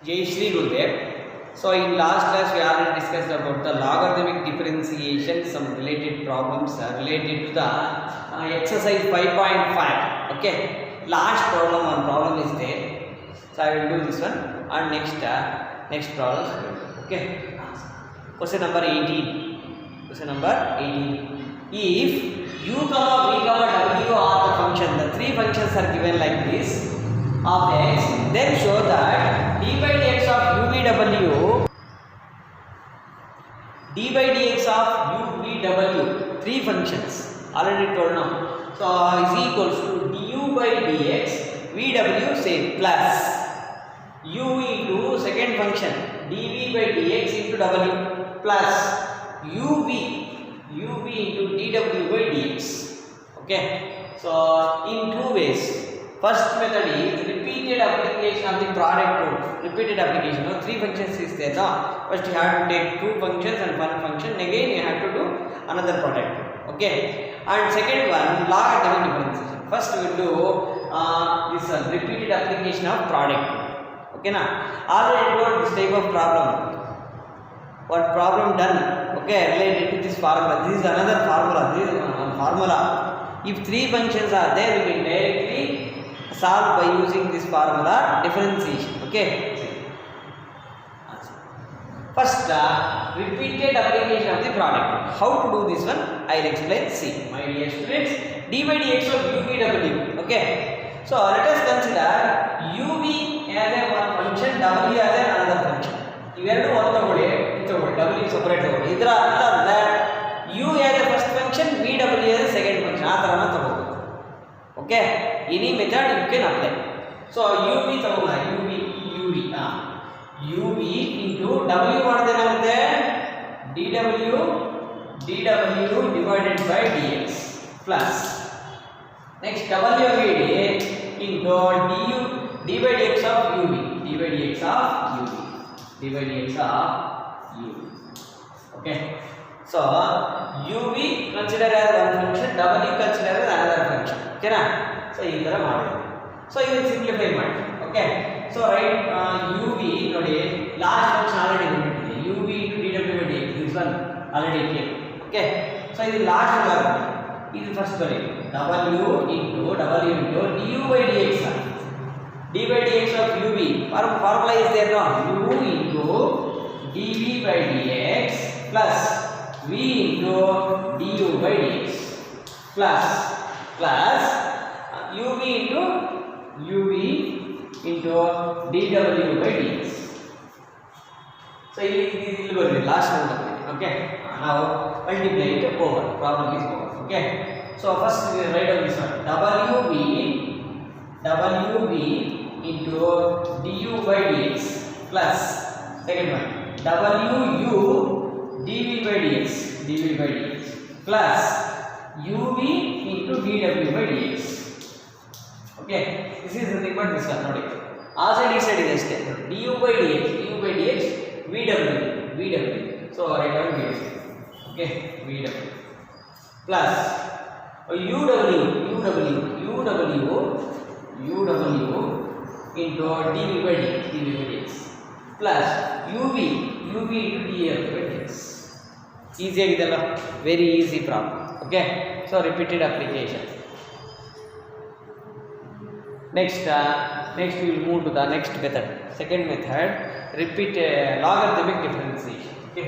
Jai Shri Gurudev. So in last class we already discussed about the logarithmic differentiation, some related problems related to the exercise 5.5. Okay, last problem, one problem is there. So I will do this one and next problem. Okay, question number 18. Question number 18. If u comma v comma w are the function, the three functions are given like this of x, then show that d by dx of uvw, d by dx of uvw, three functions already told now. So is equals to du by dx vw say plus u into second function dv by dx into w plus uv into dw by dx. Okay, so in two ways. First method is repeated application of the product rule. Repeated application. No, three functions is there. No? First you have to take two functions and one function. Again you have to do another product. Okay. And second one, logarithmic differentiation. First we will do this repeated application of product rule. Okay, na? Already told this type of problem. What problem done? Okay, related to this formula. This is another formula. This is one formula. If three functions are there, we can directly solve by using this formula differentiation. Okay. First, repeated application of the product. How to do this one? I will explain. See, my dear students, d by dx of uvw. Okay. So let us consider uv as a one function, w as another function. ಇವೆರಡು ಒಂದು ತಗೊಳ್ಳಿ, ಇದು ತಗೊಳ್ಳಿ, w separate ತಗೊಳ್ಳಿ. ಇದರ ಅರ್ಥ ಅಂದ್ರೆ u as a first function, vw as a second function. ಆ ತರನ ತಗೋಬೇಕು. Okay, any method you can apply. So uv ತಗೊಳ್ಳ, uv into w ಮಾಡಿದೇನಾಗುತ್ತೆ dw divided by dx plus next w into d by dx of uv okay. So uv consider as one function, w consider as another function. Okay na? So ee tara ಮಾಡಿ. So you will simplify ಮಾಡಿ. Okay, so write uv ನೋಡಿ last function already ಬಂದಿದೆ uv into dw by dx, this one already came. Okay, so ಇದು last one, ಇದು first ಬರಿ w into du by dx, d by dx of uv formula is there now, u into dv by dx plus v into du by dx plus uv into dw by dx. So this will be last one. Okay, now multiply it over, problem is over. Okay, so first we write down this one, wv into du by dx plus second one wu dv by dx plus uv into dw by dx. Okay, this is nothing but this one. Nodi outside is este du by dx vw. So write down this. Okay, vw plus uw into dv by dx plus uv into df by dx. Easy agidalla, very easy problem. Okay, so repeated application. Next we will move to the next method. Second method, repeat logarithmic differentiation. Okay.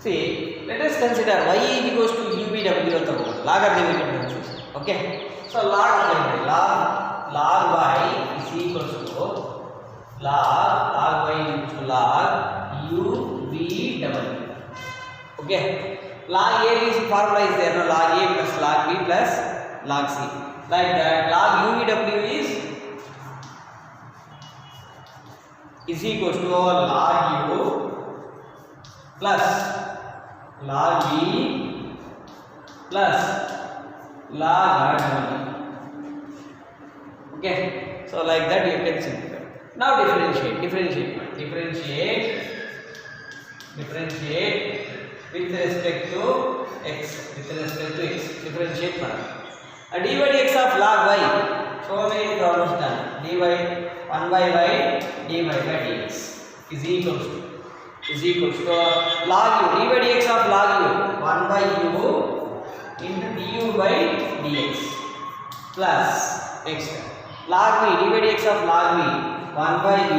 See, let us consider y is equals to uvw logarithmic differentiation. Okay, so log y is equals to log uvw. Okay, log a is formula is there, no, log a plus log b plus log c, like that. Log uvw is equals to log u plus log b plus log w. Okay, so So like that you can simplify. Now differentiate with respect to x. Differentiate a dy by dx of log y. So many problems done. Dy 1 by y dy by dx is equals to log u. Dy by dx of log u 1 by u into du by dx plus next log v. Dy by dx of log v 1 by v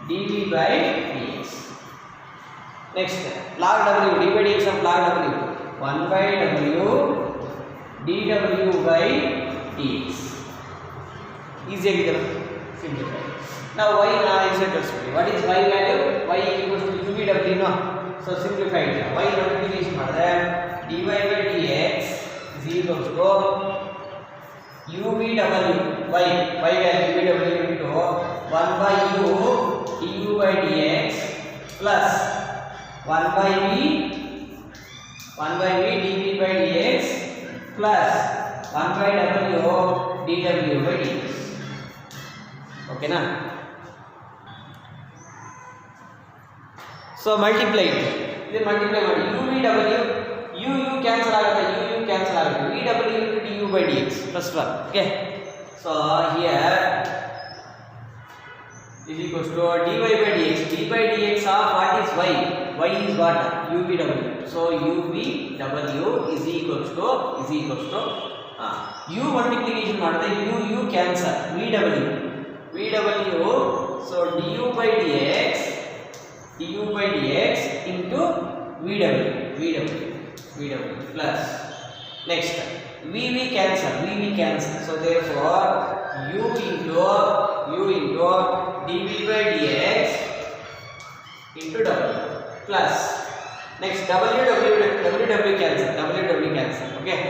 dv by dx. Next log w. Dy by dx of log w 1 by w dw by dx. Easy agidala. Simplify. Now y insert us. What is y value? Y equals to ubw, no? So simplify it. Y multiplication madre dy by dx is equals to ubw y value ubw into 1 by u du by dx plus 1 by v dv by dx plus 1 by w dw by dx. Okay na? So multiply it. This multiply ಮಾಡಿ u cancel ಆಗುತ್ತೆ, vw into du by dx first one. Okay, so here is equals to dy by dx. D by dx of what is y? Y is what? ubw. So ubw is equals to u multiplication ಮಾಡಿದ್ರೆ u cancel vw. So du by dx into vw plus next vv cancel. So therefore u into dv by dx into w plus next ww cancel. Okay,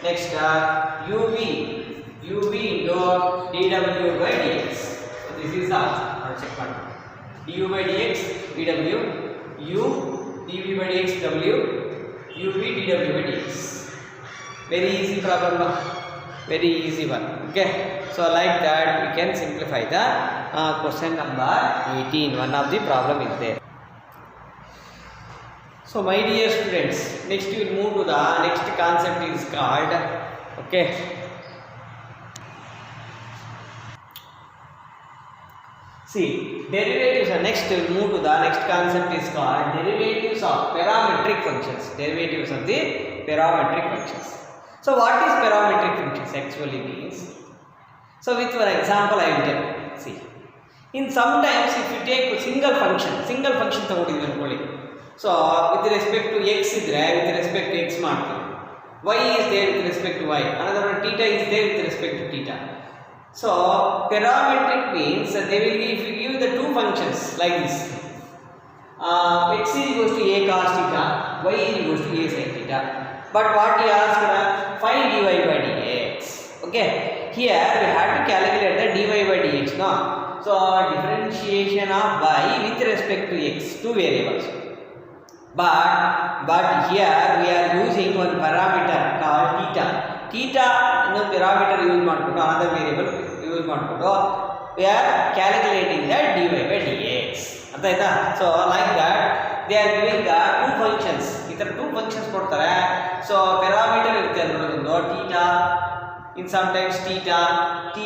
next uv into dw by dx. So this is the check part. du by dx vw, u dv by dx w, uv dw by dx. Very easy problem, very easy one. Okay, so like that we can simplify the question number 18. One of the problem is there. So my dear students, next we will move to the next concept is called, okay, see derivatives. Next we will move to the next concept is called derivatives of parametric functions. So what is parametric functions actually means? So with for example I will tell. See, in sometimes if you take single function ತಗೊಂಡಿದ್ವಿ ಅನ್ಕೊಳ್ಳಿ. So with respect to x ಇದ್ರೆ with respect to x ಮಾಡ್ತೀವಿ, y is there with respect to y, another one theta is there with respect to theta. So parametric means they will be, if you give the two functions like this, x is equals to a cos theta, y is equals to a sin theta, but what he asked, find dy by dx. Okay, here we have to calculate the dy by dx, no? So differentiation of y with respect to x, two variables, but here we are using one parameter called theta no parameter use ಮಾಡಿಕೊಂಡು another variable use ಮಾಡಿಕೊಂಡು we are calculating the dy by dx. ಅರ್ಥ ಆಯ್ತಾ? So like that they are giving the two functions. ಈ ತರ two functions ಕೊಡ್ತಾರೆ. So parameter ಇರುತ್ತೆ ಅನ್ನೋದು theta, in sometimes theta, t,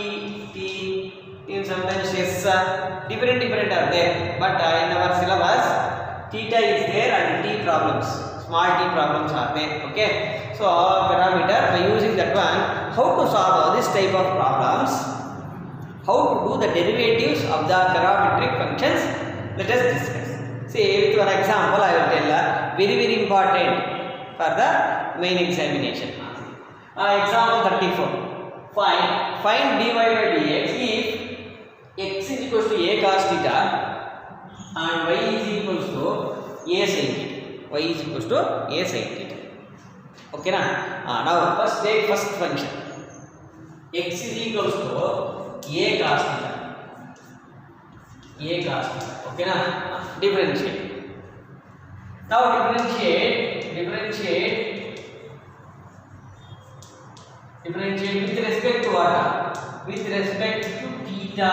in sometimes s, different are there, but in our syllabus theta is there and t problems, small t problems are there. Okay, so parameter, by using that one, how to solve this type of problems, how to do the derivatives of the parametric functions, let us discuss. See, with one example I will tell, very important for the main examination. Example 34, find dy by dx if x is equals to a cos theta and y is equals to a sin theta. Okay na? Now first take first function, x is equals to a cos theta. Okay na? Differentiate. Now differentiate with respect to what? with respect to theta.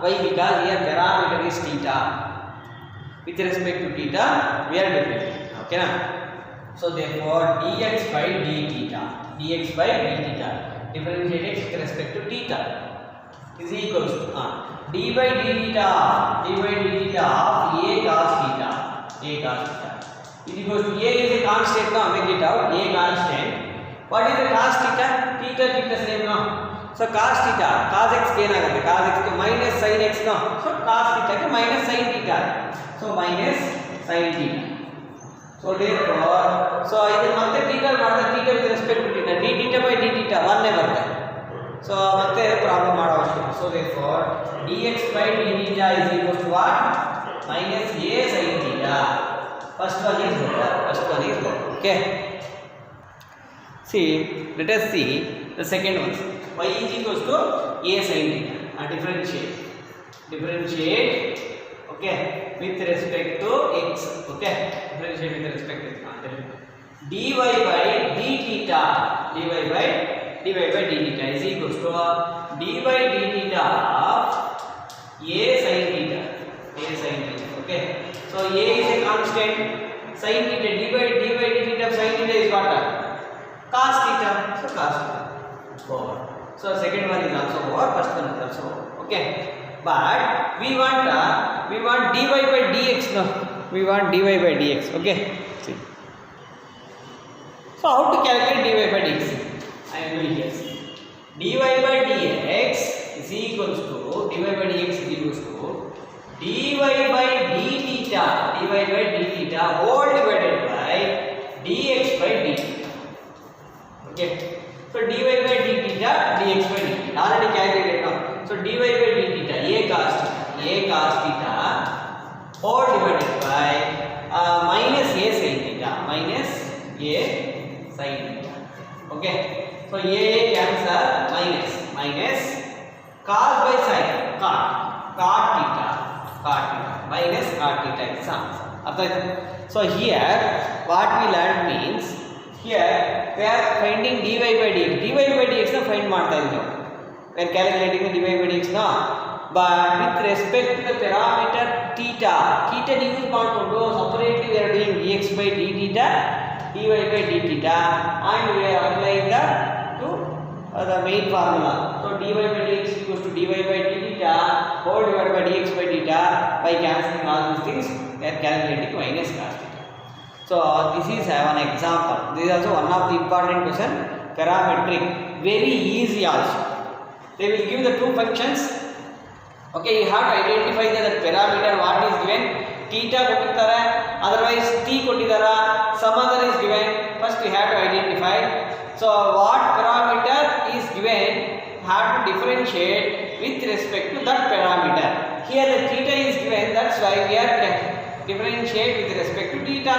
Why? Because here parameter is theta. With respect to theta, we are differentiating. Okay, na? So therefore, dx by d theta, dx by d theta, differentiated with respect to theta, is equals to d by d theta of a cos theta, is equals to a is a constant. Now make it out. A constant. What is the cos theta? Theta same now. So cos theta, cos x gain agate, cos x ke minus sin x now. So cos theta ke minus sin theta. So minus sin theta. So therefore, so idu matte theta madre theta with respect to theta, d theta by d theta 1 ne barutte. So matte problem mado avashyaka. So therefore, dx by d theta is equals to what? Minus a sin theta. First one is over. Okay. See, let us see the second one. Y is equals to a sin theta. Differentiate. Okay, with respect to x. Okay, differentiate with respect to x. dy by d theta. dy by d theta is equals to d by d theta of a sin theta. Okay, so a is a constant. Sin theta, d by d theta of sin theta is what? Cos theta. So cos theta. Over. So second one is also over. First one is also over. Okay. But we want dy by dx now. We want dy by dx. Okay. See. So how to calculate dy by dx? I am doing here. Dy by dx is equals to dy by d by d theta whole divided by dx by dt. Okay. So dy by d theta, dx by dt. Already calculated now. So dy by d theta, a cos theta whole divided by minus a sin theta. Okay. So a cancel minus cos by sin cot theta minus cot theta is answer. So here what we learned means, here we are finding dy by dx. dy by dx na find ಮಾಡ್ತಾ ಇದ್ದೀವಿ. We are calculating the dy by dx na, but with respect to the parameter theta use ಮಾಡಿಕೊಂಡು separately we are doing dx by d theta, dy by d theta, and we are applying the main formula. So dy by dx equals to dy by d theta whole divided by dx by theta. By cancelling all these things, we are calculating minus cos theta. So this is one example. This is also one of the important question, parametric, very easy also. They will give the two functions. Okay, you have to identify the parameter what is given. Theta ಕೊಟ್ಟಿದ್ದಾರೆ, otherwise t ಕೊಟ್ಟಿದ್ದಾರೆ, some other is given. First we have to identify. So what parameter is given, have to differentiate with respect to that parameter. Here the theta is given, that's why we are differentiate with respect to theta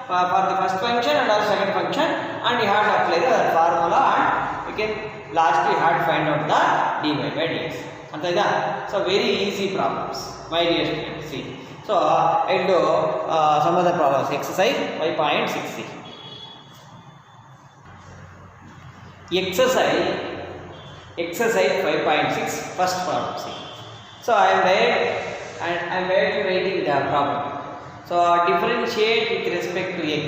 for the first function and also second function, and you have to apply the formula, and you can lastly have to find out the dy by dx. So very easy problems, my dear students. See, so I will do some other problems. Exercise 5.60. Exercise 5.6, first problem. See, so I am directly writing the problem. So differentiate with respect to x.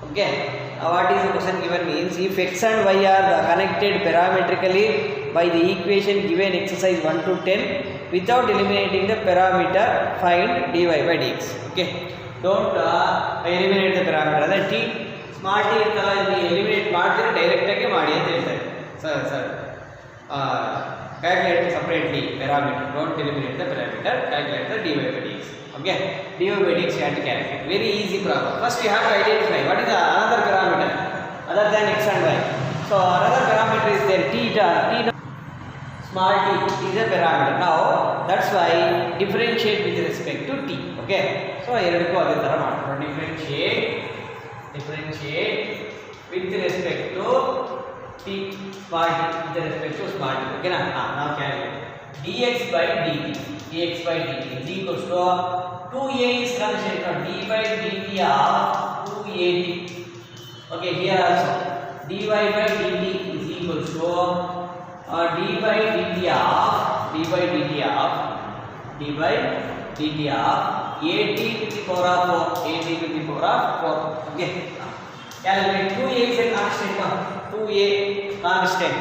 Okay, what is the question given means, if x and y are connected parametrically by the equation given exercise 1 to 10 without eliminating the parameter, find dy by dx. Okay, don't eliminate the parameter. The t small t eliminate ಮಾಡ್ತೀರಾ, direct ಆಗಿ ಮಾಡಿ ಅಂತ ಹೇಳ್ತಾರೆ. Sir calculate separately parameter, don't eliminate the parameter, calculate the dy by dx. Okay, dy by dx you have to calculate. Very easy problem. First you have to identify what is the another parameter other than x and y. So another parameter is there, theta. Small t is a parameter. Now that's why differentiate with respect to t. Okay, so ಎರಡಕ್ಕೂ ಅದೇ ತರ ಮಾಡ್ತಾರೆ. differentiate with respect to t, small t with respect to small t. Okay na? Now calculate dx by dt is equals to 2a is considered d by dt of 2at. Okay, here also dy by dt is equals to d by dt of at to the power of 4, okay. Calculate 2a is a constant, 2a constant.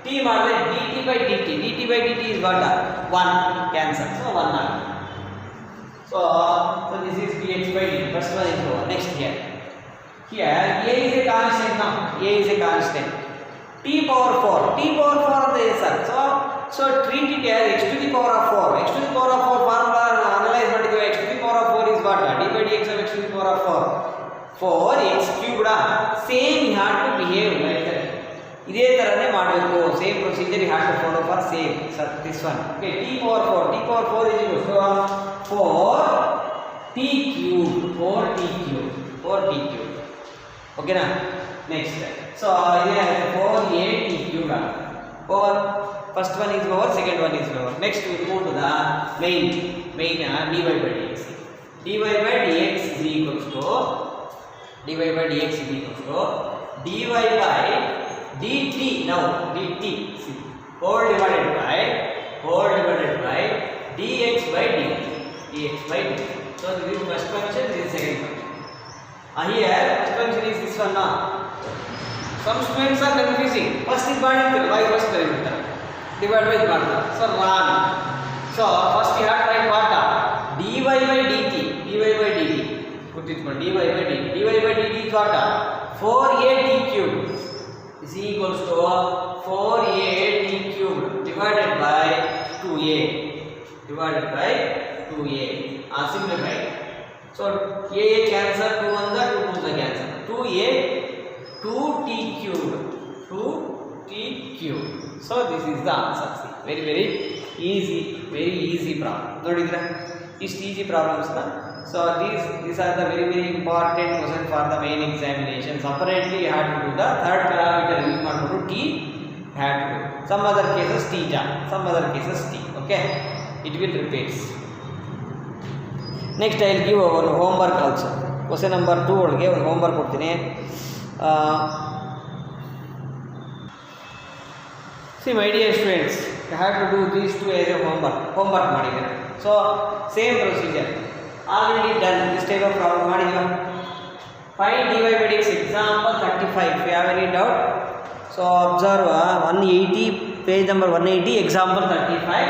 T ಮಾಡಿದ್ರೆ dt by dt is what? 1 cancel, so 1 so this is dx by dt. First one is over. Next here a is a constant now. A is a constant. T power 4 ಅಂತ ಇದೆ sir. so treat it as x to the power of 4. x to the power of 4 formula analyze ಮಾಡಿದ್ವಿ. x to the power of 4 is what? d by dx of x to the power of 4 x cubed. Same you have to behave like that. ಇದೇ ತರನೇ ಮಾಡಬೇಕು. Same procedure you have to follow for same this one. Okay, t power 4 is equal to 4t cube. Okay na? Next, so here 4at cube. First one is over, second one is over. Next we move to the main dy by dx. dy by dx is equals to dy by dt. Now dt whole divided by dx by dt. So this is first function, this is second function. Here first function is this one now. Some students are confusing. First is y first divide by so wrong. So first you have to write what? dy by dt. Put it for dy by dt is what? 4at cube is equals to 4at cube divided by 2a. Simplify. So a cancel, 2 1 the 2 2 the cancel. 2a 2t cube. So this is the answer. See, very easy problem. Nodidra ist easy problems na. So these are the very important questions for the main examination. Separately you have to do the third parameter use ಮಾಡಿಕೊಂಡು t have to do. Some other cases theta, some other cases t. Okay, it will repeats. Next I will give our homework also. Question number 2 ಒಳಗೆ ಒಂದು homework ಕೊಡ್ತೀನಿ. See my dear students, you have to do these two as a homework ಮಾಡಿದ್ರೆ. So same procedure already done. This type of problem ಮಾಡಿದ್ವಾ? Find dy by dx example 35. If you have any doubt, so observe 180, page number 180, example 35.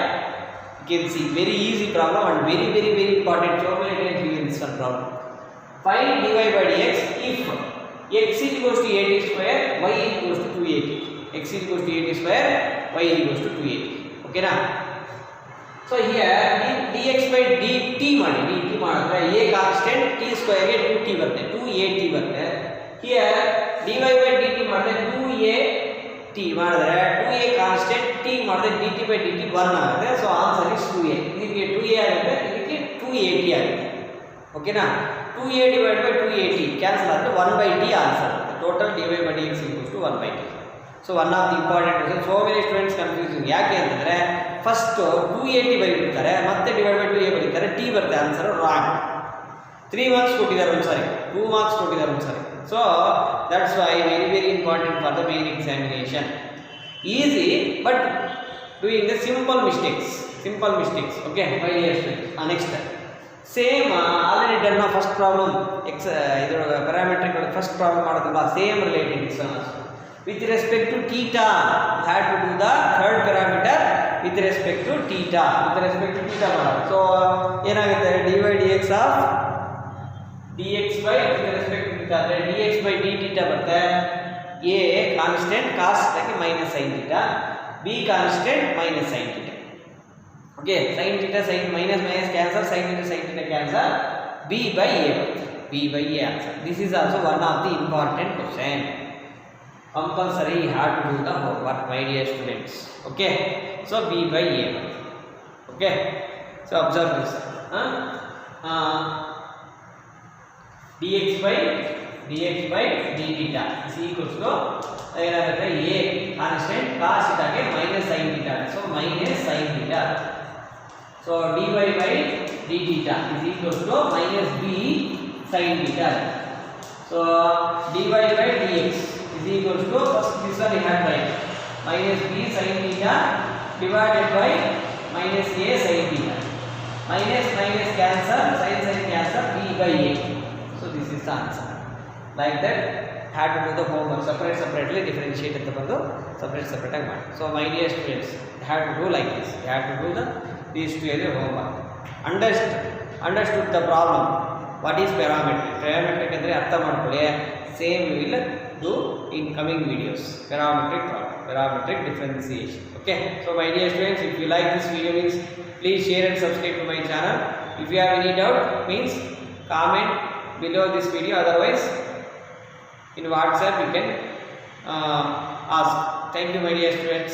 You can see very easy problem and very important. So many times given this one problem. Find dy by dx if x is equals to 80 square, y is equals to 280. X is equals to 80 square, y is equals to 280. Okay na? So here dx by dt ಮಾಡಿದ್ರೆ a constant t square ಗೆ 2t ಬರುತ್ತೆ, 2at ಬರುತ್ತೆ. Here dy by dt ಮಾಡಿದ್ರೆ 2at ಮಾಡಿದ್ರೆ 2a constant t ಮಾಡಿದ್ರೆ dt by dt 1 ಆಗುತ್ತೆ. So answer is 2a. ಇದಕ್ಕೆ 2a ಆಗುತ್ತೆ, ಇದಕ್ಕೆ 2at ಆಗುತ್ತೆ. Okay na? 2a divided by 2at cancel ಆಗುತ್ತೆ, 1 by t answer ಆಗುತ್ತೆ. Total dy by dx equals to 1 by t. So one of the important questions, so many students confusing. ಯಾಕೆ ಅಂತಂದ್ರೆ first 280 ಬರೀತಾರೆ, ಮತ್ತೆ divide by 2a ಬರೀತಾರೆ, t ಬರುತ್ತೆ, answer wrong. 3 marks ಕೊಟ್ಟಿದ್ದಾರೆ ಒಂದ್ಸಾರಿ, 2 marks ಕೊಟ್ಟಿದ್ದಾರೆ ಒಂದ್ಸಾರಿ. So that's why very important for the main examination. Easy but doing the simple mistakes. Okay, my dear students. Next same already done now. First problem ಇದರ parametric first problem ಮಾಡೋದಲ್ಲ, same related this one also. With respect to theta, you have to do the third parameter with respect to theta. So ಏನಾಗುತ್ತೆ dy by dx of dx by with respect to theta ಅಂದ್ರೆ dx by d theta ಬರುತ್ತೆ. a constant cos theta minus sin theta, b constant minus sin theta. Okay, sin theta sin minus cancel, sin theta cancel, b by a answer. This is also one of the important question. Compulsory you have to do the homework, my dear students. Okay, so b by a. Okay, so observe this. dx by d theta is equals to ಏನಾಗುತ್ತೆ a constant cos theta ಗೆ minus sin theta, so minus sin theta. So dy by d theta is equals to minus b sin theta. So dy by dx is equals to, first this one you have to write minus b sin theta divided by minus a sin theta. Minus minus cancel, sin cancel, b by a. So this is the answer. Like that, had to do the homework separately differentiate at the bando separate ag ಮಾಡಿ. So my dear students, you have to do like this. You have to do these two area homework. Understood the problem. What is parametric? Parametric andre artha ಮಾಡ್ಕೊಳ್ಳಿ. Same we will do in coming videos. Parametric problem, parametric differentiation. Okay. So my dear students, if you like this video means please share and subscribe to my channel. If you have any doubt means comment below this video. Otherwise in WhatsApp you can ask. Thank you my dear students.